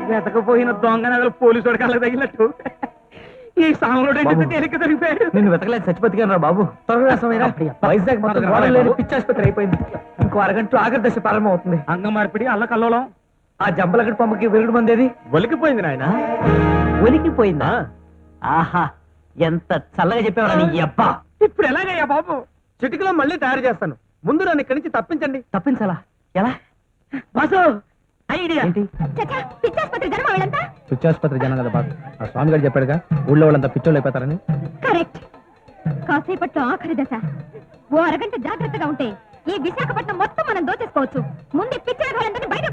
వెతకపోయిన దొంగ నగలు పోలీసు వాడి కళ్ళకి తగిలినట్టు ఈ సాముడు తేలిక దొరికిపోయాడు. నిన్ను వెతకలేక చచ్చిపోతిగా రా బాబు. త్వరగా సమయరా. వైజాగ్ మొత్తం గోడలు లేని పిచ్చాసుపత్రి అయిపోయింది. ఇంకో అరగంటలో ఆఖరి దశ ప్రారంభం అవుతుంది. అంగ మార్పిడి అల్ల కల్లోలం. ఆ జంపలగడ్డ పంపకి విరుగుడు మందేది ఒలికిపోయింది నాయన. ఒలికిపోయిందా? ఆహా, ఎంత చల్లగా చెప్పేవారా నీ అబ్బా. ఇప్పుడు ఎలాగయ్యా బాబు? చిటికలో మళ్ళీ తయారు చేస్తాను. ముందు నన్ను ఇక్కడి నుంచి తప్పించండి. తప్పించాలా? ఎలా? Boss idea. పిచ్చాసుపత్రి జనం కదా బాబు. ఆ స్వామి గారు చెప్పాడుగా ఊళ్ళో వాళ్ళంతా పిచ్చోళ్ళు అయిపోతారని. కరెక్ట్. కాసేపట్లో ఆఖరి దశ. ఓ అరగంట జాగ్రత్తగా ఉంటే ఈ విశాఖపట్నం మొత్తం మనం దోచేసుకోవచ్చు. ముందు పిచ్చిన వాళ్ళందరినీ బయట